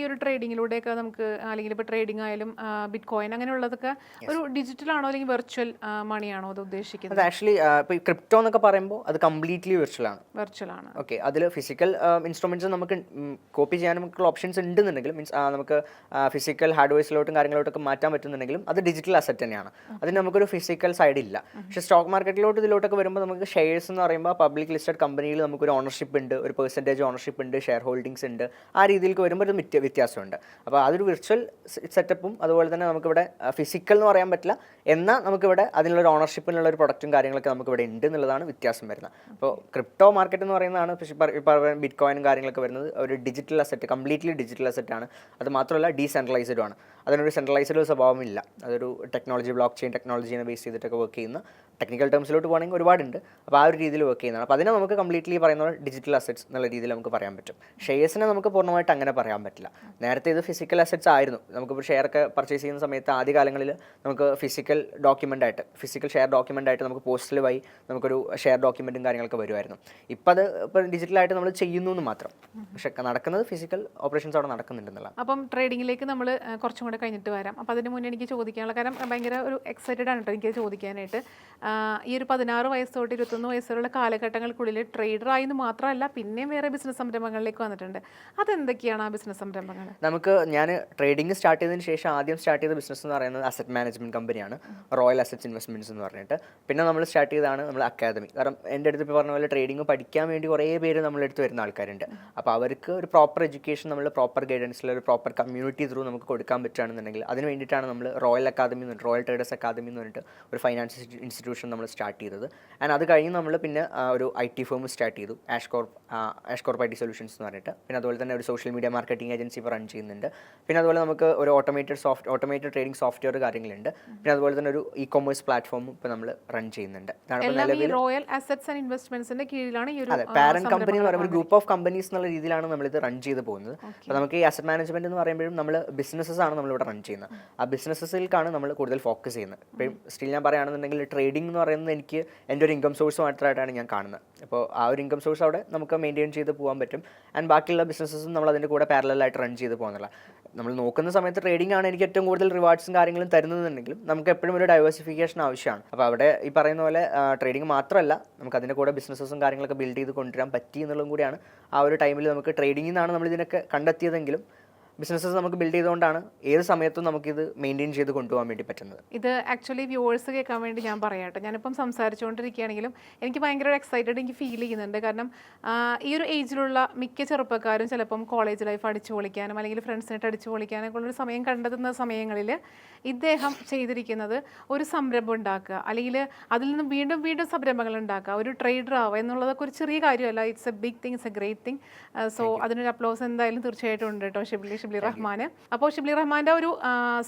ഈ ഒരു ട്രേഡിങ്ങിലൂടെയൊക്കെ നമുക്ക് അല്ലെങ്കിൽ ഇപ്പോൾ ട്രേഡിംഗ് ആയാലും ബിറ്റ് കോയിൻ അങ്ങനെയുള്ളതൊക്കെ ഒരു ഡിജിറ്റൽ ആണോ അല്ലെങ്കിൽ വെർച്വൽ മണിയാണോ അത് ഉദ്ദേശിക്കുന്നത്? അത് ആക്ച്വലി ഇപ്പോൾ ഈ ക്രിപ്റ്റോ എന്നൊക്കെ പറയുമ്പോൾ അത് കംപ്ലീറ്റ്ലി വിർച്വൽ ആണ്. വെർച്വൽ ആണ്. ഓക്കെ, അതിൽ ഫിസിക്കൽ ഇൻസ്ട്രുമെന്റ്സ് നമുക്ക് കോപ്പി ചെയ്യാൻ നമുക്കുള്ള ഓപ്ഷൻസ് ഉണ്ടെന്നുണ്ടെങ്കിലും മീൻസ് നമുക്ക് ഫിസിക്കൽ ഹാർഡ്വെയർസിലോട്ടും കാര്യങ്ങളോട്ടൊക്കെ മാറ്റാൻ പറ്റുന്നുണ്ടെങ്കിലും അത് ഡിജിറ്റൽ അസറ്റ് തന്നെയാണ്. അതിന് നമുക്കൊരു ഫിസിക്കൽ സൈഡ് ഇല്ല. പക്ഷേ സ്റ്റോക്ക് മാർക്കറ്റിലോട്ട് ഇതിലോട്ടൊക്കെ വരുമ്പോൾ നമുക്ക് ഷെയർസ് എന്ന് പറയുമ്പോൾ പബ്ലിക് ലിസ്റ്റഡ് കമ്പനിയിൽ നമുക്കൊരു ഓണർഷിപ്പ് ഉണ്ട്, ഒരു പെർസെൻറ്റേജ് ഓണർഷിപ്പ് ഉണ്ട്, ഷെയർ ഹോൾഡിംഗ്സ് ഉണ്ട്. ആ രീതിയിലേക്ക് വരുമ്പോൾ ഒരു വ്യത്യാസമുണ്ട്. അപ്പോൾ അതൊരു വിർച്വൽ സെറ്റപ്പും അതുപോലെ തന്നെ നമുക്കിവിടെ ഫിസിക്കൽ എന്ന് പറയാൻ പറ്റില്ല, എന്നാൽ നമുക്കിവിടെ അതിനുള്ളൊരു ഓണർഷിപ്പിനുള്ള ഒരു പ്രൊഡക്റ്റും കാര്യങ്ങളൊക്കെ നമുക്കിവിടെ ഉണ്ട് എന്നുള്ളതാണ് വ്യത്യാസം വരുന്നത്. അപ്പോൾ ക്രിപ്റ്റോ മാർക്കറ്റ് എന്ന് പറയുന്നതാണ് ബിറ്റ് കോയിനും കാര്യങ്ങളൊക്കെ വരുന്നത് ഒരു digital asset, completely digital asset ആണ്. അത് മാത്രമല്ല ഡീസെൻട്രലൈസ്ഡും ആണ്. അതിനൊരു സെൻട്രലൈസ്ഡ് സ്വഭാവമില്ല. അതൊരു ടെക്നോളജി, ബ്ലോക്ക് ചെയിൻ ടെക്നോളജീനെ ബേസ് ചെയ്തിട്ടൊക്കെ വർക്ക് ചെയ്യുന്ന, ടെക്നിക്കൽ ടേംസിലോട്ട് പോകുകയാണെങ്കിൽ ഒരുപാടുണ്ട്. അപ്പോൾ ആ ഒരു രീതിയിൽ വർക്ക് ചെയ്യുന്നതാണ്. അപ്പോൾ അതിനെ നമുക്ക് കംപ്ലീറ്റ്ലി പറയുന്ന ഡിജിറ്റൽ അസറ്റ്സ് എന്നുള്ള രീതിയിൽ നമുക്ക് പറയാൻ പറ്റും. ഷെയർസിനെ നമുക്ക് പൂർണ്ണമായിട്ട് അങ്ങനെ പറയാൻ പറ്റില്ല. നേരത്തെ ഇത് ഫിസിക്കൽ അസറ്റ്സ് ആയിരുന്നു. നമുക്കിപ്പോൾ ഷെയറൊക്കെ പർച്ചേസ് ചെയ്യുന്ന സമയത്ത് ആദ്യ കാലങ്ങളിൽ നമുക്ക് ഫിസിക്കൽ ഡോക്യുമെൻ്റ് ആയിട്ട്, ഫിസിക്കൽ ഷെയർ ഡോക്യുമെൻ്റ് ആയിട്ട് നമുക്ക് പോസ്റ്റൽ വഴി നമുക്കൊരു ഷെയർ ഡോക്യുമെൻറ്റും കാര്യങ്ങളൊക്കെ വരുമായിരുന്നു. ഇപ്പോൾ അത് ഇപ്പോൾ ഡിജിറ്റലായിട്ട് നമ്മൾ ചെയ്യുന്നു എന്ന് മാത്രം. പക്ഷേ നടക്കുന്നത് ഫിസിക്കൽ ഓപ്പറേഷൻസ് അവിടെ നടക്കുന്നുണ്ടെന്നുള്ള. അപ്പം ട്രേഡിങ്ങിലേക്ക് നമ്മൾ കുറച്ചും കൂടെ കഴിഞ്ഞിട്ട് വരാം. അപ്പോൾ അതിന് മുന്നേ എനിക്ക് ചോദിക്കാനുള്ള, കാരണം ഭയങ്കര ഒരു എക്സൈറ്റഡ് ആണ് കേട്ടോ എനിക്ക് ചോദിക്കാനായിട്ട്. ഈ ഒരു 16 വയസ്സ് തൊട്ട് 21 വയസ്സുള്ള കാലഘട്ടങ്ങൾക്കുള്ളിൽ ട്രേഡറായെന്ന് മാത്രമല്ല പിന്നെയും വേറെ ബിസിനസ് സംരംഭങ്ങളിലേക്ക് വന്നിട്ടുണ്ട്. അതെന്തൊക്കെയാണ് ആ ബിസിനസ് സംരംഭങ്ങൾ? ഞാൻ ട്രേഡിംഗ് സ്റ്റാർട്ട് ചെയ്തതിന് ശേഷം ആദ്യം സ്റ്റാർട്ട് ചെയ്ത ബിസിനസ് എന്ന് പറയുന്നത് അസറ്റ് മാനേജ്മെൻറ്റ് കമ്പനിയാണ്, റോയൽ അസറ്റ്സ് ഇൻവെസ്റ്റ്മെൻറ്റ്സ് എന്ന് പറഞ്ഞിട്ട്. പിന്നെ നമ്മൾ സ്റ്റാർട്ട് ചെയ്തതാണ് നമ്മൾ അക്കാദമി. കാരണം എൻ്റെ അടുത്ത് ഇപ്പോൾ പറഞ്ഞ പോലെ ട്രേഡിംഗ് പഠിക്കാൻ വേണ്ടി കുറേ പേര് നമ്മളെടുത്ത് വരുന്ന ആൾക്കാരുണ്ട്. അപ്പോൾ അവർക്ക് ഒരു പ്രോപ്പർ എഡ്യൂക്കേഷൻ, നമ്മൾ പ്രോപ്പർ ഗൈഡൻസിൽ ഒരു പ്രോപ്പർ കമ്മ്യൂണിറ്റി ത്രൂ നമുക്ക് കൊടുക്കാൻ പറ്റുകയാണെന്നുണ്ടെങ്കിൽ അതിന് വേണ്ടിയിട്ടാണ് നമ്മൾ റോയൽ അക്കാദമി എന്ന് പറഞ്ഞിട്ട്, റോയൽ ട്രേഡേഴ്സ് അക്കാദമി എന്ന് പറഞ്ഞിട്ട് ഒരു ഫൈനാൻസ് ഇൻസ്റ്റിറ്റ്യൂഷൻ നമ്മൾ സ്റ്റാർട്ട് ചെയ്തത്. ആൻഡ് അത് കഴിഞ്ഞ് നമ്മൾ പിന്നെ ഒരു IT ഫേം സ്റ്റാർട്ട് ചെയ്തു, ആഷ്കോർപ്പ് IT സൊല്യൂഷൻസ് എന്ന് പറഞ്ഞിട്ട്. പിന്നെ അതുപോലെ തന്നെ ഒരു സോഷ്യൽ മീഡിയ മാർക്കറ്റിംഗ് ഏജൻസി ഇപ്പോൾ റൺ ചെയ്യുന്നുണ്ട്. പിന്നെ അതുപോലെ നമുക്ക് ഒരു ഓട്ടോമേറ്റഡ് ട്രേഡിംഗ് സോഫ്റ്റ്വെയർ കാര്യങ്ങളുണ്ട്. പിന്നെ അതുപോലെ തന്നെ ഒരു ഇ-കൊമേഴ്സ് പ്ലാറ്റ്ഫോമും ഇപ്പോൾ നമ്മൾ റൺ ചെയ്യുന്നുണ്ട്. റോയൽ അസറ്റ്സ് ആൻഡ് ഇൻവെസ്റ്റ്മെന്റ്സിന്റെ കീഴിലാണ് ഈ ഒരു പാരന്റ് കമ്പനി എന്ന് പറയുമ്പോൾ ഒരു ഗ്രൂപ്പ് ഓഫ് കമ്പനീസ് എന്നുള്ള രീതിയിലാണ് നമ്മളിത് റൺ ചെയ്ത് പോകുന്നത്. അപ്പോൾ നമുക്ക് ഈ അസറ്റ് മാനേജ്മെന്റ് എന്ന് പറയുമ്പോഴും നമ്മൾ ബിസിനസ്സസ് ആണ് നമ്മളിവിടെ റൺ ചെയ്യുന്നത്. ആ ബിസിനസ്സിലേക്കാണ് നമ്മൾ കൂടുതൽ ഫോക്കസ് ചെയ്യുന്നത്. ഇപ്പം സ്റ്റിൽ ഞാൻ പറയുകയാണെന്നുണ്ടെങ്കിൽ ട്രേഡിംഗ് എന്ന് പറയുന്നത് എനിക്ക് എൻ്റെ ഒരു ഇൻകം സോഴ്സ് മാത്രമായിട്ടാണ് ഞാൻ കാണുന്നത്. അപ്പോൾ ആ ഒരു ഇൻകം സോഴ്സ് അവിടെ നമുക്ക് മെയിൻറ്റെയിൻ ചെയ്ത് പോകാൻ പറ്റും. ആൻഡ് ബാക്കിയുള്ള ബിസിനസ്സും നമ്മൾ അതിൻ്റെ കൂടെ പാരലായിട്ട് റൺ ചെയ്ത് പോകുന്നില്ല. നമ്മൾ നോക്കുന്ന സമയത്ത് ട്രേഡിംഗ് ആണ് എനിക്ക് ഏറ്റവും കൂടുതൽ റിവാർഡ്സും കാര്യങ്ങളും തരുന്നതെന്നുണ്ടെങ്കിലും നമുക്ക് എപ്പോഴും ഒരു ഡൈവേഴ്സിഫിക്കേഷൻ ആവശ്യമാണ്. അപ്പോൾ അവിടെ ഈ പറയുന്ന പോലെ ട്രേഡിംഗ് മാത്രമല്ല, നമുക്ക് അതിൻ്റെ കൂടെ ബിസിനസ്സും കാര്യങ്ങളൊക്കെ ബിൽഡ് ചെയ്ത് കൊണ്ടുവരാൻ പറ്റി എന്നുള്ളതും കൂടിയാണ് ആ ഒരു ടൈമിൽ നമുക്ക് ട്രേഡിംഗിൽ നിന്നാണ് നമ്മൾ ഇതിനൊക്കെ കണ്ടെത്തിയതെങ്കിലും ബിസിനസ്സസ് നമുക്ക് ബിൽഡ് ചെയ്തുകൊണ്ടാണ് ഏത് സമയത്തും നമുക്കിത് മെയിൻറ്റെയിൻ ചെയ്ത് കൊണ്ടുപോകാൻ വേണ്ടി പറ്റുന്നത്. ഇത് ആക്ച്വലി വ്യൂവേഴ്സ് കേൾക്കാൻ വേണ്ടി ഞാൻ പറയാട്ടെ, ഞാനിപ്പം സംസാരിച്ചുകൊണ്ടിരിക്കുകയാണെങ്കിലും എനിക്ക് ഭയങ്കര എക്സൈറ്റഡ് എനിക്ക് ഫീൽ ചെയ്യുന്നുണ്ട്. കാരണം ഈ ഒരു ഏജിലുള്ള മിക്ക ചെറുപ്പക്കാരും ചിലപ്പം കോളേജ് ലൈഫ് അടിച്ചു പൊളിക്കാനും അല്ലെങ്കിൽ ഫ്രണ്ട്സിനായിട്ട് അടിച്ചു പൊളിക്കാനൊക്കെ ഉള്ളൊരു സമയം കണ്ടെത്തുന്ന സമയങ്ങളിൽ ഇദ്ദേഹം ചെയ്തിരിക്കുന്നത് ഒരു സംരംഭം ഉണ്ടാക്കുക, അല്ലെങ്കിൽ അതിൽ നിന്ന് വീണ്ടും വീണ്ടും സംരംഭങ്ങൾ ഉണ്ടാക്കുക, ഒരു ട്രേഡർ ആവുക എന്നുള്ളതൊക്കെ ഒരു ചെറിയ കാര്യമല്ല. It's a big thing, it's a great thing. So അതിനൊരു അപ്ലോസ് എന്തായാലും തീർച്ചയായിട്ടും ഉണ്ട് കേട്ടോ ഷിബ്ലി റഹ്മാൻ. അപ്പോൾ ഷിബ്ലി റഹ്മാൻ്റെ ഒരു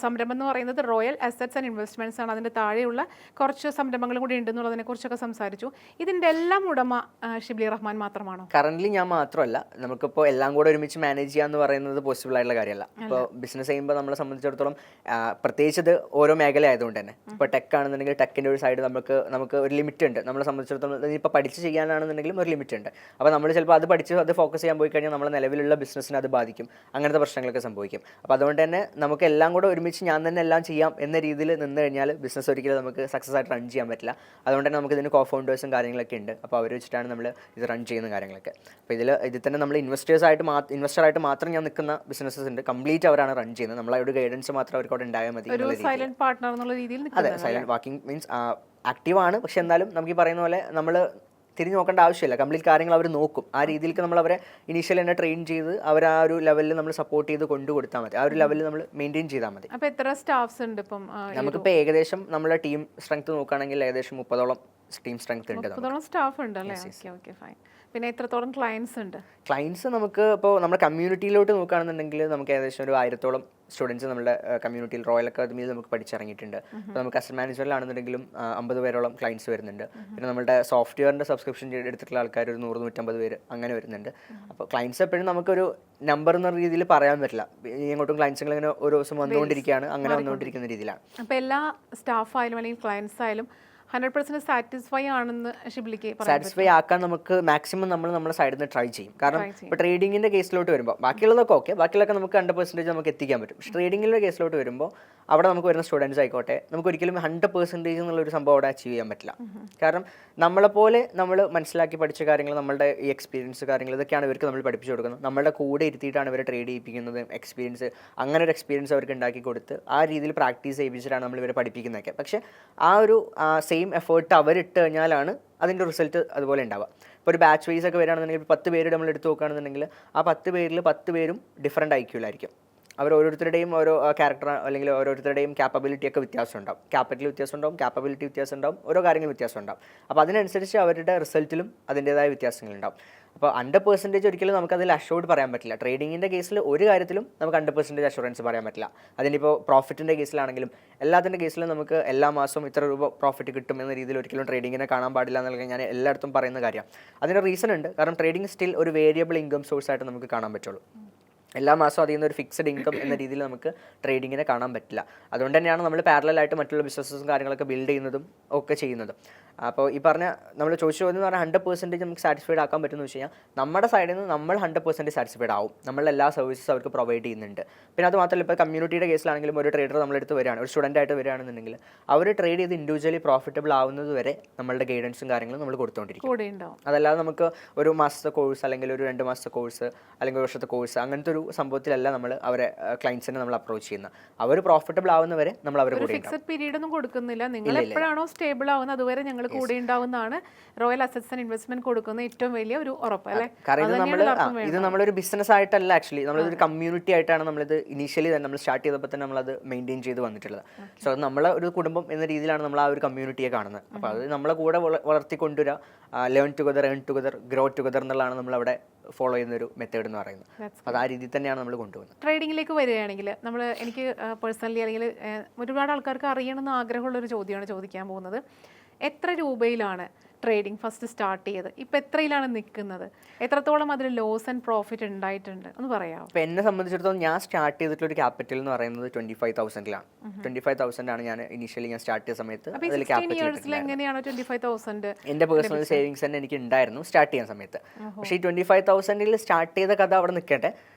സംരംഭം എന്ന് പറയുന്നത് റോയൽ അസറ്റ്സ് ആൻഡ് ഇൻവെസ്റ്റ്മെൻറ്റ്സ് ആണ്. അതിൻ്റെ താഴെയുള്ള കുറച്ച് സംരംഭങ്ങളും കൂടി ഉണ്ടെന്നുള്ളതിനെ കുറിച്ചൊക്കെ സംസാരിച്ചു. ഇതിൻ്റെ എല്ലാം ഉടമ ഷിബ്ലി റഹ്മാൻ മാത്രമാണോ? കറന്റ് ഞാൻ മാത്രമല്ല, നമുക്കിപ്പോൾ എല്ലാം കൂടെ ഒരുമിച്ച് മാനേജ് ചെയ്യാന്ന് പറയുന്നത് പോസിബിൾ ആയിട്ടുള്ള കാര്യമല്ല. ഇപ്പോൾ ബിസിനസ് ചെയ്യുമ്പോൾ നമ്മളെ സംബന്ധിച്ചിടത്തോളം പ്രത്യേകിച്ച് ഇത് ഓരോ മേഖല ആയതുകൊണ്ട് തന്നെ ഇപ്പോൾ ടെക് ആണെന്നുണ്ടെങ്കിൽ ടെക്കിൻ്റെ ഒരു സൈഡ് നമുക്ക് ഒരു ലിമിറ്റ് ഉണ്ട്. നമ്മളെ സംബന്ധിച്ചിടത്തോളം ഇപ്പോൾ പഠിച്ച് ചെയ്യാനാണെന്നുണ്ടെങ്കിലും ഒരു ലിമിറ്റ് ഉണ്ട്. അപ്പോൾ നമ്മൾ ചിലപ്പോൾ അത് പഠിച്ച് അത് ഫോക്കസ് ചെയ്യാൻ പോയി കഴിഞ്ഞാൽ നമ്മളെ നിലവിലുള്ള ബിസിനസ്സിനെ അത് ബാധിക്കും, അങ്ങനത്തെ പ്രശ്നങ്ങളൊക്കെ സംഭവിക്കും. അപ്പോൾ അതുകൊണ്ട് തന്നെ നമുക്ക് എല്ലാം കൂടെ ഒരുമിച്ച് ഞാൻ തന്നെ എല്ലാം ചെയ്യാം എന്ന രീതിയിൽ നിന്ന് കഴിഞ്ഞാൽ ബിസിനസ് ഒരിക്കലും നമുക്ക് സക്സസ് ആയിട്ട് റൺ ചെയ്യാൻ പറ്റില്ല. അതുകൊണ്ട് തന്നെ നമുക്ക് ഇതിന് കോഫൗണ്ടേഴ്സും കാര്യങ്ങളൊക്കെ ഉണ്ട്. അപ്പോൾ അവർ വെച്ചിട്ടാണ് നമ്മൾ ഇത് റൺ ചെയ്യുന്ന കാര്യങ്ങളൊക്കെ. അപ്പോൾ ഇതിൽ തന്നെ നമ്മൾ ഇൻവെസ്റ്ററായിട്ട് മാത്രം ഞാൻ നിൽക്കുന്ന ബിസിനസ്സസ് ഉണ്ട്. കംപ്ലീറ്റ് അവരാണ് റൺ ചെയ്യുന്നത്. നമ്മളൊരു ഗൈഡൻസ് മാത്രം അവർക്ക് അവിടെ ഉണ്ടായാൽ മതി. സൈലന്റ് പാർട്ണർ എന്നുള്ള രീതിയിൽ. അതെ, സൈലന്റ് വാക്കിംഗ് മീൻസ് ആക്റ്റീവാണ്, പക്ഷെ എന്നാലും നമുക്ക് ഈ പറയുന്ന പോലെ നമ്മൾ തിരിഞ്ഞു നോക്കേണ്ട ആവശ്യമില്ല. കംപ്ലീറ്റ് കാര്യങ്ങൾ അവർ നോക്കും. ആ രീതിയിലേക്ക് നമ്മൾ അവരെ ഇനീഷ്യൽ തന്നെ ട്രെയിൻ ചെയ്ത് അവർ ആ ഒരു ലെവലിൽ നമ്മൾ സപ്പോർട്ട് ചെയ്ത് കൊണ്ടുകൊടുത്താൽ മതി. ആ ഒരു ലെവലിൽ നമ്മൾ മെയിൻറ്റെയിൻ ചെയ്താൽ മതി. അപ്പോൾ എത്ര സ്റ്റാഫ്സ് ഉണ്ട് ഇപ്പം? നമുക്കിപ്പോൾ ഏകദേശം നമ്മുടെ ടീം സ്ട്രെങ്ത് നോക്കുകയാണെങ്കിൽ ഏകദേശം 30ഓളം ടീം സ്ട്രെങ്ത് ഉണ്ട്. 30ഓളം സ്റ്റാഫ് ഉണ്ട് അല്ലേ? Okay fine. പിന്നെ എത്രത്തോളം ക്ലയൻസ് ഉണ്ട്? ക്ലയൻസ് നമുക്ക് ഇപ്പോൾ നമ്മുടെ കമ്മ്യൂണിറ്റിയിലോട്ട് നോക്കുകയാണെന്നുണ്ടെങ്കിൽ നമുക്ക് ഏകദേശം ഒരു 1000ഓളം സ്റ്റുഡൻസ് നമ്മുടെ കമ്മ്യൂണിറ്റിയിൽ റോയൽ അക്കാദമിയിൽ നമുക്ക് പഠിച്ചിറങ്ങിയിട്ടുണ്ട്. അപ്പോൾ നമുക്ക് അസറ്റ് മാനേജ്മെൻറ്റിലാണെന്നുണ്ടെങ്കിലും 50 പേരോളം ക്ലയൻസ് വരുന്നുണ്ട്. പിന്നെ നമ്മുടെ സോഫ്റ്റ്വെയറിൻ്റെ സബ്സ്ക്രിപ്ഷൻ എടുത്തിട്ടുള്ള ആൾക്കാർ ഒരു 100-150 പേര് അങ്ങനെ വരുന്നുണ്ട്. അപ്പോൾ ക്ലയൻസ് എപ്പോഴും നമുക്കൊരു നമ്പർ എന്ന രീതിയിൽ പറയാൻ പറ്റില്ല. ഇങ്ങോട്ടും ക്ലയൻസുകൾ ഇങ്ങനെ ഓരോ ദിവസം വന്നുകൊണ്ടിരിക്കുകയാണ്, അങ്ങനെ വന്നുകൊണ്ടിരിക്കുന്ന രീതിയിലാണ്. അപ്പോൾ എല്ലാ സ്റ്റാഫ് ആയാലും അല്ലെങ്കിൽ ക്ലയൻസ് ആയാലും 100% സാറ്റിസ്ഫൈ ആണെന്ന് ഷിബിലിക്ക് സാറ്റിസ്ഫൈ ആക്കാൻ നമുക്ക് മാക്സിമം നമ്മൾ നമ്മുടെ സൈഡിൽ നിന്ന് ട്രൈ ചെയ്യും. കാരണം Try ചെയ്യും. ഇപ്പോൾ ട്രേഡിങ്ങിൻ്റെ കേസിലോട്ട് വരുമ്പോൾ ബാക്കിയുള്ളതൊക്കെ ഓക്കെ, ബാക്കിയുള്ളതൊക്കെ നമുക്ക് 100% നമുക്ക് എത്തിക്കാൻ പറ്റും. പക്ഷേ ട്രേഡിങ്ങിൻ്റെ കേസിലോട്ട് വരുമ്പോൾ അവിടെ നമുക്ക് വരുന്ന സ്റ്റുഡൻസ് ആയിക്കോട്ടെ, നമുക്ക് ഒരിക്കലും 100% എന്നുള്ളൊരു സംഭവം അവിടെ അച്ചീവ് ചെയ്യാൻ പറ്റില്ല. കാരണം നമ്മളെപ്പോലെ നമ്മൾ മനസ്സിലാക്കി പഠിച്ച കാര്യങ്ങൾ, നമ്മളുടെ ഈ എക്സ്പീരിയൻസ് കാര്യങ്ങൾ ഇതൊക്കെയാണ് ഇവർക്ക് നമ്മൾ പഠിപ്പിച്ചു കൊടുക്കുന്നത്. നമ്മളുടെ കൂടെ ഇരുത്തിയിട്ടാണ് ഇവരെ ട്രേഡ് ചെയ്യിപ്പിക്കുന്നത്. എക്സ്പീരിയൻസ് അങ്ങനെ ഒരു എക്സ്പീരിയൻസ് അവർക്ക് ഉണ്ടാക്കി കൊടുത്ത് ആ രീതിയിൽ പ്രാക്ടീസ് ചെയ്യിപ്പിച്ചിട്ടാണ് നമ്മൾ ഇവരെ പഠിപ്പിക്കുന്നതൊക്കെ. പക്ഷേ ആ ഒരു സെയിം എഫേർട്ട് അവരിട്ട് കഴിഞ്ഞാലാണ് അതിൻ്റെ റിസൾട്ട് അതുപോലെ ഉണ്ടാവുക. ഇപ്പോൾ ഒരു ബാച്ച് വൈസ് ഒക്കെ വരികയാണെന്നുണ്ടെങ്കിൽ 10 പേര് നമ്മൾ എടുത്ത് നോക്കുകയാണെന്നുണ്ടെങ്കിൽ ആ 10 പേരിൽ 10 പേരും ഡിഫറൻറ്റ് ഐക്യൂലായിരിക്കും. അവർ ഓരോരുത്തരുടെയും ഓരോ ക്യാരക്ടർ അല്ലെങ്കിൽ ഓരോരുത്തരുടെയും ക്യാപ്പബിലിറ്റി ഒക്കെ വ്യത്യാസം ഉണ്ടാവും. ക്യാപിറ്റൽ വ്യത്യാസം ഉണ്ടാവും, ക്യാപ്പബിലിറ്റി വ്യത്യാസം ഉണ്ടാവും, ഓരോ കാര്യങ്ങൾ വ്യത്യാസം ഉണ്ടാവും. അപ്പോൾ അതിനനുസരിച്ച് അവരുടെ റിസൾട്ടിലും അതിൻ്റേതായ വ്യത്യാസങ്ങളുണ്ടാവും. അപ്പോൾ 100% ഒരിക്കലും നമുക്കതിൽ അഷ്യൂർഡ് പറയാൻ പറ്റില്ല. ട്രേഡിങ്ങിൻ്റെ കേസിൽ ഒരു കാര്യത്തിലും നമുക്ക് 100% അഷുറൻസ് പറയാൻ പറ്റില്ല. അതിനിപ്പോൾ പ്രോഫിറ്റിൻ്റെ കേസിലാണെങ്കിലും എല്ലാത്തിൻ്റെ കേസിലും നമുക്ക് എല്ലാ മാസവും ഇത്ര രൂപ പ്രോഫിറ്റ് കിട്ടും എന്ന രീതിയിൽ ഒരിക്കലും ട്രേഡിങ്ങിനെ കാണാൻ പാടില്ല എന്നുള്ള ഞാൻ എല്ലായിടത്തും പറയുന്ന കാര്യമാണ്. അതിന് റീസൺ ഉണ്ട്. കാരണം ട്രേഡിംഗ് സ്റ്റിൽ ഒരു വേരിയബിൾ ഇൻകം സോഴ്സ് ആയിട്ട് നമുക്ക് കാണാൻ പറ്റുള്ളൂ. എല്ലാ മാസവും അതിൽ നിന്ന് ഒരു ഫിക്സഡ് ഇൻകം എന്ന രീതിയിൽ നമുക്ക് ട്രേഡിങ്ങിനെ കാണാൻ പറ്റില്ല. അതുകൊണ്ട് തന്നെയാണ് നമ്മൾ പാരലായിട്ട് മറ്റുള്ള ബിസിനസ്സും കാര്യങ്ങളൊക്കെ ബിൽഡ് ചെയ്യുന്നതും ഒക്കെ ചെയ്യുന്നതും. അപ്പോൾ ഈ പറഞ്ഞ നമ്മൾ ചോദിച്ചു എന്ന് പറഞ്ഞാൽ 100% നമുക്ക് സാറ്റിസ്ഫൈഡ് ആക്കാൻ പറ്റുമെന്ന് വെച്ച് കഴിഞ്ഞാൽ നമ്മുടെ സൈഡിൽ നിന്ന് നമ്മൾ 100% സാറ്റിസ്ഫൈഡ് ആവും. നമ്മൾ എല്ലാ സർവീസസ് അവർക്ക് പ്രൊവൈഡ് ചെയ്യുന്നുണ്ട്. പിന്നെ അത് മാത്രമല്ല, ഇപ്പോൾ കമ്മ്യൂണിറ്റിയുടെ കേസിലാണെങ്കിലും ഒരു ട്രേഡർ നമ്മളെടുത്ത് വരികയാണ്, ഒരു സ്റ്റുഡൻ്റ് ആയിട്ട് വരികയാണെന്നുണ്ടെങ്കിൽ അവർ ട്രേഡ് ചെയ്ത് ഇൻഡിവിജ്വലി പ്രോഫിറ്റബിൾ ആവുന്നത് വരെ നമ്മളുടെ ഗൈഡൻസും കാര്യങ്ങളും നമ്മൾ കൊടുത്തുകൊണ്ടിരിക്കും. അതല്ലാതെ നമുക്ക് ഒരു മാസത്തെ കോഴ്സ് അല്ലെങ്കിൽ ഒരു 2 മാസത്തെ കോഴ്സ് അല്ലെങ്കിൽ ഒരു വർഷത്തെ കോഴ്സ് അങ്ങനത്തെ ഒരു സംഭവത്തിലല്ല നമ്മൾ അവരെ ക്ലയൻസിനെ നമ്മൾ അപ്രോച്ച് ചെയ്യുന്നത്. അവർ പ്രോഫിറ്റബിൾ ആവുന്നവരെ നമ്മൾ അവരെ കൂടെ ഫിക്സഡ് പീരീഡ് ഒന്നും കൊടുക്കുന്നില്ല. നിങ്ങൾ എപ്പോഴാണോ സ്റ്റേബിൾ ആവുന്നത് അതുവരെ ഞങ്ങൾ കൂടെ ഉണ്ടാവുന്നതാണ് റോയൽ അസറ്റ്സ് ആൻഡ് ഇൻവെസ്റ്റ്മെന്റ് കൊടുക്കുന്ന ഏറ്റവും വലിയ ഒരു ഉറപ്പ് അല്ലേ? കാരണം ഇത് നമ്മളൊരു ബിസിനസ് ആയിട്ടല്ല, ആക്ച്വലി നമ്മളൊരു കമ്മ്യൂണിറ്റി ആയിട്ടാണ് നമ്മളിത് ഇനീഷ്യലി തന്നെ നമ്മൾ സ്റ്റാർട്ട് ചെയ്തപ്പോൾ തന്നെ നമ്മളത് മെയിൻറ്റെയിൻ ചെയ്ത് വന്നിട്ടുള്ളത്. സോ അത് നമ്മളെ ഒരു കുടുംബം എന്ന രീതിയിലാണ് നമ്മൾ ആ ഒരു കമ്മ്യൂണിറ്റിയെ കാണുന്നത്. അപ്പോൾ അത് നമ്മളെ കൂടെ വളർത്തിക്കൊണ്ടുവരിക, learn together, earn together, grow together എന്നുള്ളതാണ് നമ്മളവിടെ ഫോളോ ചെയ്യുന്ന ഒരു മെത്തേഡ് എന്ന് പറയുന്നത്. അത് ആ രീതിയിൽ തന്നെയാണ് നമ്മൾ കൊണ്ടുപോകുന്നത്. ട്രേഡിങ്ങിലേക്ക് വരികയാണെങ്കിൽ എനിക്ക് പേഴ്സണലി അല്ലെങ്കിൽ ഒരുപാട് ആൾക്കാർക്ക് അറിയണമെന്ന് ആഗ്രഹമുള്ളൊരു ചോദ്യമാണ് ചോദിക്കാൻ പോകുന്നത്. എത്ര രൂപയിലാണ് ട്രേഡിംഗ് ഫസ്റ്റ് സ്റ്റാർട്ട് ചെയ്തത്? ഇപ്പം എത്രയിലാണ് നിൽക്കുന്നത്? എത്രത്തോളം അതിൽ ലോസ് ആൻഡ് പ്രോഫിറ്റ് ഉണ്ടായിട്ടുണ്ട് ഒന്ന് പറയാമോ? ഇപ്പം എന്നെ സംബന്ധിച്ചിടത്തോളം ഞാൻ സ്റ്റാർട്ട് ചെയ്തിട്ടുള്ള ഒരു ക്യാപിറ്റൽ എന്ന് പറയുന്നത് 25,000-ലാണ്. 25,000 ആണ് ഞാൻ ഇനീഷ്യലി ഞാൻ സ്റ്റാർട്ട് ചെയ്ത സമയത്ത്. അതിൽ ക്യാപിറ്റൽ എങ്ങനെയാണ് 25,000? എൻ്റെ പേഴ്സണൽ സേവിങ്സ് തന്നെ എനിക്ക് ഉണ്ടായിരുന്നു സ്റ്റാർട്ട് ചെയ്യുന്ന സമയത്ത്. പക്ഷേ ഈ 25,000-ൽ സ്റ്റാർട്ട് ചെയ്ത കഥ അവിടെ നിൽക്കട്ടെ.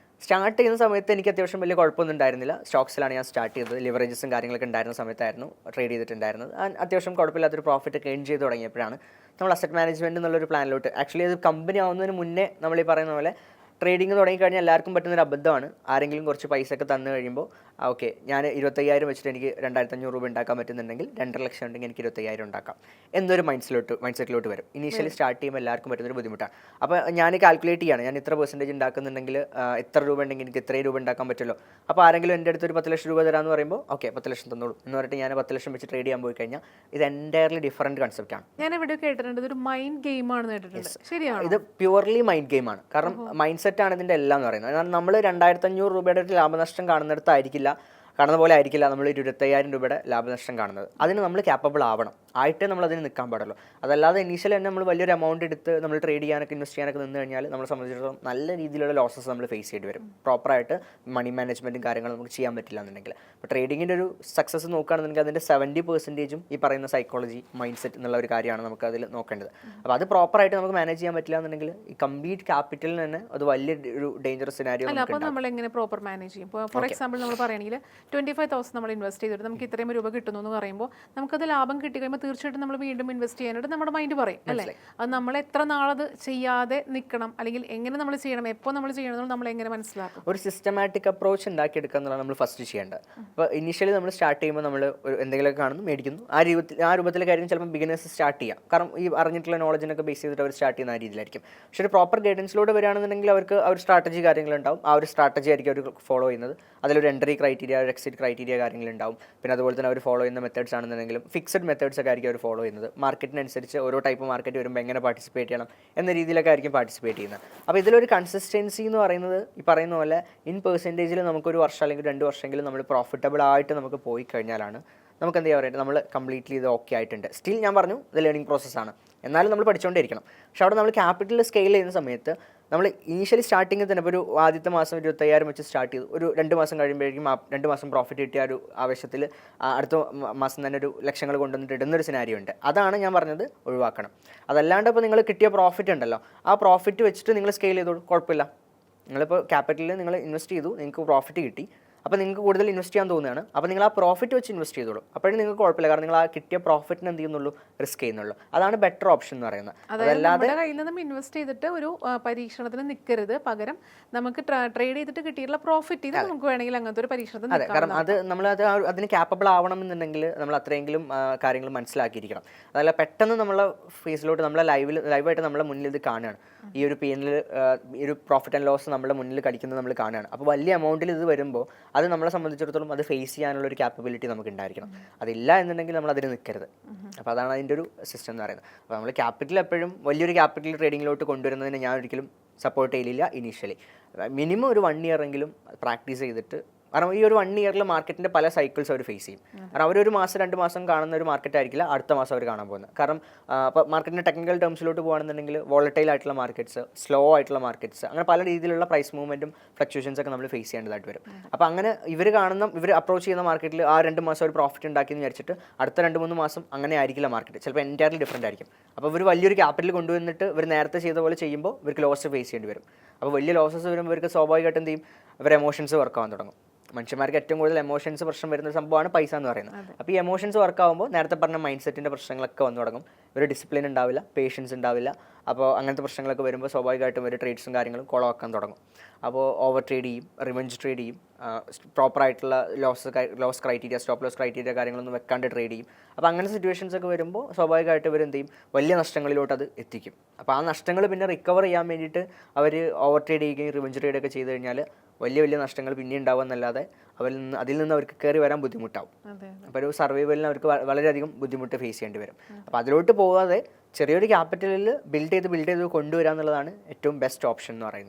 സ്റ്റാർട്ട് ചെയ്യുന്ന സമയത്ത് എനിക്ക് അത്യാവശ്യം വലിയ കുഴപ്പമൊന്നും ഉണ്ടായിരുന്നില്ല. സ്റ്റോക്സിലാണ് ഞാൻ സ്റ്റാർട്ട് ചെയ്തത്. ലിവറേജസും കാര്യങ്ങളൊക്കെ ഉണ്ടായിരുന്ന സമയത്തായിരുന്നു ട്രേഡ് ചെയ്തിട്ടുണ്ടായിരുന്നത്. അത്യാവശ്യം കുഴപ്പമില്ലാത്തൊരു പ്രോഫിറ്റ് ഗെയിൻ ചെയ്ത് തുടങ്ങിയപ്പോഴാണ് നമ്മൾ അസറ്റ് മാനേജ്മെൻറ്റ് എന്നുള്ളൊരു പ്ലാനിലോട്ട്, ആക്ച്വലി അത് കമ്പനി ആവുന്നതിന് മുന്നേ നമ്മൾ ഈ പറയുന്ന പോലെ ട്രേഡിംഗ് തുടങ്ങിക്കഴിഞ്ഞാൽ എല്ലാവർക്കും പറ്റുന്നൊരു അബദ്ധമാണ്. ആരെങ്കിലും കുറച്ച് പൈസ ഒക്കെ തന്നു കഴിയുമ്പോൾ ഓക്കെ ഞാൻ 25,000 വെച്ചിട്ട് എനിക്ക് 2,500 രൂപ ഉണ്ടാക്കാൻ പറ്റുന്നുണ്ടെങ്കിൽ 2.5 ലക്ഷം ഉണ്ടെങ്കിൽ എനിക്ക് 25,000 ഉണ്ടാക്കാം എന്നൊരു മൈൻഡ് സെറ്റിലോട്ട് വരും. ഇനീഷ്യലി സ്റ്റാർട്ട് ചെയ്യുമ്പോൾ എല്ലാവർക്കും പറ്റുന്നൊരു ബുദ്ധിമുട്ടാണ്. അപ്പോൾ ഞാൻ കാൽക്കുലേറ്റ് ചെയ്യാണ്, ഞാൻ ഇത്ര പെർസെൻറ്റേജ് ഉണ്ടാക്കുന്നുണ്ടെങ്കിൽ എത്ര രൂപ ഉണ്ടെങ്കിൽ എനിക്ക് ഇത്രയും രൂപ ഉണ്ടാക്കാൻ പറ്റുമല്ലോ. അപ്പോൾ ആരെങ്കിലും എൻ്റെ അടുത്ത് ഒരു 10 ലക്ഷം രൂപ തരാമെന്ന് പറയുമ്പോൾ ഓക്കെ 10 ലക്ഷം തന്നോളൂ എന്ന് പറഞ്ഞിട്ട് ഞാൻ 10 ലക്ഷം വെച്ച് ട്രേഡ് ചെയ്യാൻ പോയി കഴിഞ്ഞാൽ ഇത് എൻറ്റയർലി ഡിഫറൻറ്റ് കൺസെപ്റ്റാണ്. ഞാൻ എവിടെ കേട്ടിട്ടുണ്ട് ഒരു മൈൻഡ് ഗെയിമാണെന്ന് കേട്ടിട്ടുണ്ട്. ശരിയാണ്, ഇത് പ്യുവർലി മൈൻഡ് ഗെയിമാണ്. കാരണം മൈൻഡ് സെറ്റാണ് ഇതിൻ്റെ എല്ലാം എന്ന് പറയുന്നത്. കാരണം നമ്മൾ 2,500 രൂപയുടെ ലാഭനഷ്ടം കാണുന്നിടത്തായിരിക്കില്ല, കാണുന്ന പോലെ ആയിരിക്കില്ല നമ്മൾ 25,000 രൂപയുടെ ലാഭനഷ്ടം കാണുന്നത്. അതിന് നമ്മൾ ക്യാപ്പബിൾ ആവണം, ആയിട്ടേ നമ്മൾ അതിന് നിൽക്കാൻ പാടുള്ളൂ. അതല്ലാതെ ഇനീഷ്യൽ തന്നെ നമ്മൾ വലിയൊരു എമൗണ്ട് എടുത്ത് നമ്മൾ ട്രേഡ് ചെയ്യാനൊക്കെ ഇൻവെസ്റ്റ് ചെയ്യാനൊക്കെ നിന്ന് കഴിഞ്ഞാൽ നമ്മളെ സംബന്ധിച്ചിടത്തോളം നല്ല രീതിയിലുള്ള ലോസസ് നമ്മൾ ഫേസ് ചെയ്യേണ്ടി വരും. പ്രോപ്പറായിട്ട് മണി മാനേജ്മെൻറ്റും കാര്യങ്ങളും നമുക്ക് ചെയ്യാൻ പറ്റില്ല എന്നുണ്ടെങ്കിൽ. അപ്പോൾ ട്രേഡിങ്ങിൻ്റെ ഒരു സക്സസ് നോക്കുകയാണെന്നുണ്ടെങ്കിൽ അതിൻ്റെ 70% ഈ പറയുന്ന സൈക്കോളജി, മൈൻഡ് സെറ്റ് എന്നുള്ള ഒരു കാര്യമാണ് നമുക്ക് അതിൽ നോക്കേണ്ടത്. അപ്പോൾ അത് പ്രോപ്പറായിട്ട് നമുക്ക് മാനേജ് ചെയ്യാൻ പറ്റില്ല എന്നുണ്ടെങ്കിൽ ഈ കംപ്ലീറ്റ് ക്യാപിറ്റലിന് തന്നെ അത് വലിയൊരു ഡേഞ്ചറസ് സിനാരിയോ. അപ്പോൾ നമ്മൾ എങ്ങനെ പ്രോപ്പർ മാനേജ് ചെയ്യും? ഇപ്പോൾ ഫോർ എക്സാമ്പിൾ നമ്മൾ പറയുകയാണെങ്കിൽ 25,000 നമ്മൾ ഇൻവെസ്റ്റ് ചെയ്തിട്ട് നമുക്ക് ഇത്രയും രൂപ കിട്ടുന്നു എന്ന് പറയുമ്പോൾ നമുക്കത് ലാഭം കിട്ടി കഴിയുമ്പോൾ തീർച്ചയായിട്ടും നമ്മൾ വീണ്ടും ഇൻവെസ്റ്റ് ചെയ്യാനായിട്ട് നമ്മുടെ മൈൻഡ് പറയും അല്ലേ? അത് നമ്മൾ എത്ര നാളത് ചെയ്യാതെ നിൽക്കണം, അല്ലെങ്കിൽ എങ്ങനെ നമ്മൾ ചെയ്യണം, എപ്പോൾ നമ്മൾ ചെയ്യണം, നമ്മൾ എങ്ങനെ മനസ്സിലാക്കും? ഒരു സിസ്റ്റമാറ്റിക് അപ്രോച്ച് ഉണ്ടാക്കിയെടുക്കുക എന്നുള്ളത് നമ്മൾ ഫസ്റ്റ് ചെയ്യേണ്ടത്. അപ്പോൾ ഇനീഷ്യലി നമ്മൾ സ്റ്റാർട്ട് ചെയ്യുമ്പോൾ നമ്മൾ എന്തെങ്കിലുമൊക്കെ കാണുന്നു, മേടിക്കുന്നു, ആ രൂപത്തിലെ കാര്യം ചിലപ്പോൾ ബിഗിനേഴ്സ് സ്റ്റാർട്ട് ചെയ്യാം. കാരണം ഈ അറിഞ്ഞിട്ടുള്ള നോളജിനൊക്കെ ബേസ് ചെയ്തിട്ട് അവർ സ്റ്റാർട്ട് ചെയ്യുന്ന ആ രീതിയിലായിരിക്കും. പക്ഷേ ഒരു പ്രോപ്പർ ഗൈഡൻസിലൂടെ വരികയാണെന്നുണ്ടെങ്കിൽ അവർക്ക് ആ ഒരു സ്ട്രാറ്റജി കാര്യങ്ങളുണ്ടാവും. ആ ഒരു സ്ട്രാറ്റജി ആയിരിക്കും അവർ ഫോളോ ചെയ്യുന്നത്. അതിലൊരു എൻട്രി ക്രൈറ്റീരിയ, ഒരു എക്സിറ്റ് ക്രൈറ്റീരിയ കാര്യങ്ങളുണ്ടാവും. പിന്നെ അതുപോലെ തന്നെ അവർ ഫോളോ ചെയ്യുന്ന മെത്തേഡ്സ് ആണെന്നുണ്ടെങ്കിലും ഫിക്സഡ് മെത്തേഡ്സ് ഒക്കെ ആയിരിക്കും അവർ ഫോളോ ചെയ്യുന്നത്. മാർക്കറ്റിനനുസരിച്ച് ഓരോ ടൈപ്പ് മാർക്കറ്റ് വരുമ്പോൾ എങ്ങനെ പാർട്ടിസിപ്പേറ്റ് ചെയ്യണം എന്ന രീതിയിലൊക്കെ ആയിരിക്കും പാർട്ടിസിപ്പേറ്റ് ചെയ്യുന്നത്. അപ്പോൾ ഇതിലൊരു കൺസിസ്റ്റൻസി എന്ന് പറയുന്നത് ഈ പറയുന്ന പോലെ ഇൻ പെർസെൻറ്റേജിൽ നമുക്കൊരു വർഷം അല്ലെങ്കിൽ 2 വർഷമെങ്കിലും നമ്മൾ പ്രോഫിറ്റബിൾ ആയിട്ട് നമുക്ക് പോയി കഴിഞ്ഞാലാണ് നമുക്ക് എന്താ പറയുക, നമ്മൾ കംപ്ലീറ്റ്ലി ഇത് ഓക്കെ ആയിട്ടുണ്ട്. സ്റ്റിൽ ഞാൻ പറഞ്ഞു ഇത് ലേണിംഗ് പ്രോസസ്സാണ്, എന്നാലും നമ്മൾ പഠിച്ചുകൊണ്ടേയിരിക്കണം. പക്ഷെ അവിടെ നമ്മൾ ക്യാപിറ്റൽ സ്കെയിൽ ചെയ്യുന്ന സമയത്ത് നമ്മൾ ഇനീഷ്യലി സ്റ്റാർട്ടിങ്ങിൽ തന്നെ ഇപ്പോൾ ഒരു ആദ്യത്തെ മാസം 25,000 വെച്ച് സ്റ്റാർട്ട് ചെയ്തു, ഒരു 2 മാസം കഴിയുമ്പോഴേക്കും 2 മാസം പ്രോഫിറ്റ് കിട്ടിയ ഒരു ആവശ്യത്തിൽ അടുത്ത മാസം തന്നെ ഒരു ലക്ഷങ്ങൾ കൊണ്ടുവന്നിട്ട് ഇടുന്നൊരു സിനാരിയോ ഉണ്ട്. അതാണ് ഞാൻ പറഞ്ഞത് ഒഴിവാക്കണം. അതല്ലാണ്ട് ഇപ്പോൾ നിങ്ങൾ കിട്ടിയ പ്രോഫിറ്റ് ഉണ്ടല്ലോ, ആ പ്രോഫിറ്റ് വെച്ചിട്ട് നിങ്ങൾ സ്കെയിൽ ചെയ്തോളൂ, കുഴപ്പമില്ല. നിങ്ങളിപ്പോൾ ക്യാപിറ്റലിൽ നിങ്ങൾ ഇൻവെസ്റ്റ് ചെയ്തു, നിങ്ങൾക്ക് പ്രോഫിറ്റ് കിട്ടി, അപ്പോൾ നിങ്ങൾക്ക് കൂടുതൽ ഇൻവെസ്റ്റ് ചെയ്യാൻ തോന്നുകയാണ്, അപ്പോൾ നിങ്ങൾ ആ പ്രോഫിറ്റ് വെച്ച് ഇൻവെസ്റ്റ് ചെയ്തോളൂ. അപ്പോഴും നിങ്ങൾക്ക് കുഴപ്പമില്ല, കാരണം നിങ്ങൾ ആ കിട്ടിയ പ്രോഫിറ്റിന് എന്ത് ചെയ്യുന്നുള്ളൂ, റിസ്ക് ചെയ്യുന്നുള്ളൂ. അതാണ് ബെറ്റർ ഓപ്ഷൻ എന്ന് പറയുന്നത്. അതായത് നമ്മുടെ കയ്യിൽ നിന്നും ഇൻവെസ്റ്റ് ചെയ്തിട്ട് ഒരു പരീക്ഷണത്തിന് നിൽക്കരുത്, പകരം നമുക്ക് ട്രേഡ് ചെയ്തിട്ട് കിട്ടിയിട്ടുള്ള പ്രോഫിറ്റ് ഇത് നമുക്ക് വേണമെങ്കിൽ അങ്ങനത്തെ ഒരു പരീക്ഷണത്തിന് അതെ, കാരണം അത് നമ്മളത് അതിന് ക്യാപ്പബിൾ ആവണം എന്നുണ്ടെങ്കിൽ നമ്മൾ അത്രയെങ്കിലും കാര്യങ്ങൾ മനസ്സിലാക്കിയിരിക്കണം. അതല്ല പെട്ടെന്ന് നമ്മളെ ഫേസിലോട്ട് നമ്മളെ ലൈവായിട്ട് നമ്മളെ മുന്നിൽ ഇത് കാണുകയാണ്, ഈ ഒരു P&L ഈ ഒരു പ്രോഫിറ്റ് ആൻഡ് ലോസ് നമ്മുടെ മുന്നിൽ കടിക്കുന്നത് നമ്മൾ കാണുകയാണ്. അപ്പോൾ വലിയ എമൗണ്ടിൽ ഇത് വരുമ്പോൾ അത് നമ്മളെ സംബന്ധിച്ചിടത്തോളം അത് ഫേസ് ചെയ്യാനുള്ള ഒരു ക്യാപ്പബിലിറ്റി നമുക്ക് ഉണ്ടായിരിക്കണം. അതില്ല എന്നുണ്ടെങ്കിൽ നമ്മൾ അതിന് നിൽക്കരുത്. അപ്പോൾ അതാണ് അതിൻ്റെ ഒരു സിസ്റ്റം എന്ന് പറയുന്നത്. അപ്പോൾ നമ്മൾ ക്യാപിറ്റൽ എപ്പോഴും വലിയൊരു ക്യാപിറ്റൽ ട്രേഡിങ്ങിലോട്ട് കൊണ്ടുവരുന്നതിന് ഞാൻ ഒരിക്കലും സപ്പോർട്ട് ചെയ്യില്ല ഇനീഷ്യലി. മിനിമം ഒരു 1 ഇയർ എങ്കിലും പ്രാക്ടീസ് ചെയ്തിട്ട്, കാരണം ഈ ഒരു 1 ഇയറിൽ മാർക്കറ്റിൻ്റെ പല സൈക്കിൾസ് അവർ ഫേസ് ചെയ്യും. കാരണം അവരൊരു മാസം 2 മാസം കാണുന്ന ഒരു മാർക്കറ്റ് ആയിരിക്കില്ല അടുത്ത മാസം അവർ കാണാൻ പോകുന്നത്. കാരണം ഇപ്പോൾ മാർക്കറ്റിൻ്റെ ടെക്നിക്കൽ ടേംസിലോട്ട് പോകുകയാണെന്നുണ്ടെങ്കിൽ വോളറ്റൈൽ ആയിട്ടുള്ള മാർക്കറ്റ്സ്, സ്ലോ ആയിട്ടുള്ള മാർക്കറ്റ്സ്, അങ്ങനെ പല രീതിയിലുള്ള പ്രൈസ് മൂവ്മെൻറ്റും ഫ്ലക്ച്വേഷൻസ് ഒക്കെ നമ്മൾ ഫേസ് ചെയ്യേണ്ടതായിട്ട് വരും. അപ്പോൾ അങ്ങനെ ഇവർ അപ്രോച്ച് ചെയ്യുന്ന മാർക്കറ്റിൽ ആ 2 മാസം ഒരു പ്രോഫിറ്റ് ഉണ്ടാക്കിയെന്ന് വിചാരിച്ചിട്ട് അടുത്ത 2-3 മാസം അങ്ങനെ ആയിരിക്കില്ല മാർക്കറ്റ്, ചിലപ്പോൾ എൻറ്റയർലി ഡിഫറൻറ്റ് ആയിരിക്കും. അപ്പോൾ ഇവർ വലിയൊരു ക്യാപിറ്റൽ കൊണ്ടുവന്നിട്ട് ഇവർ നേരത്തെ ചെയ്ത പോലെ ചെയ്യുമ്പോൾ ഇവർക്ക് ലോസ് ഫേസ് ചെയ്യേണ്ടി വരും. അപ്പോൾ വലിയ ലോസസ് വരുമ്പോൾ ഇവർക്ക് സ്വാഭാവികമായിട്ടും എന്ത് ചെയ്യും, ഇവർ എമോഷൻസ് വർക്ക് ആവാൻ തുടങ്ങും. മനുഷ്യന്മാർക്ക് ഏറ്റവും കൂടുതൽ എമോഷൻസ് പ്രശ്നം വരുന്ന സംഭവമാണ് പൈസ എന്ന് പറയുന്നത്. അപ്പോൾ ഈ എമോഷൻസ് വർക്ക് ആകുമ്പോൾ നേരത്തെ പറഞ്ഞ മൈൻഡ് സെറ്റിൻ്റെ പ്രശ്നങ്ങളൊക്കെ വന്നു തുടങ്ങും. ഒരു ഡിസിപ്ലിൻ ഉണ്ടാവില്ല, പേഷ്യൻസ് ഉണ്ടാവില്ല. അപ്പോൾ അങ്ങനത്തെ പ്രശ്നങ്ങളൊക്കെ വരുമ്പോൾ സ്വാഭാവികമായിട്ടും ഒരു ട്രേഡ്സും കാര്യങ്ങളും കുളമാക്കാൻ തുടങ്ങും. അപ്പോൾ ഓവർ ട്രേഡ് ചെയ്യും, റിവെഞ്ച് ട്രേഡ് ചെയ്യും, പ്രോപ്പറായിട്ടുള്ള loss criteria, stop loss criteria കാര്യങ്ങളൊന്നും വെക്കാണ്ട് ട്രേഡ് ചെയ്യും. അപ്പോൾ അങ്ങനെ സിറ്റുവേഷൻസ് ഒക്കെ വരുമ്പോൾ സ്വാഭാവികമായിട്ട് ഇവർ എന്ത് ചെയ്യും, വലിയ നഷ്ടങ്ങളിലോട്ട് അത് എത്തിക്കും. അപ്പോൾ ആ നഷ്ടങ്ങൾ പിന്നെ റിക്കവർ ചെയ്യാൻ വേണ്ടിയിട്ട് അവർ ഓവർ ട്രേഡ് ചെയ്യുകയും റിവെഞ്ച് ട്രേഡ് ഒക്കെ ചെയ്ത് കഴിഞ്ഞാൽ വലിയ നഷ്ടങ്ങൾ പിന്നെ ഉണ്ടാവുമെന്നല്ലാതെ അതിൽ നിന്ന് അവർക്ക് കയറി വരാൻ ബുദ്ധിമുട്ടാവും. അപ്പോൾ ഒരു സർവൈവലിന് അവർക്ക് വളരെയധികം ബുദ്ധിമുട്ട് ഫേസ് ചെയ്യേണ്ടി വരും. അപ്പോൾ അതിലോട്ട് പോകാതെ ചെറിയൊരു ക്യാപിറ്റലിൽ ബിൽഡ് ചെയ്ത് കൊണ്ടുവരിക എന്നുള്ളതാണ് ഏറ്റവും ബെസ്റ്റ് ഓപ്ഷൻ എന്ന് പറയുന്നത്.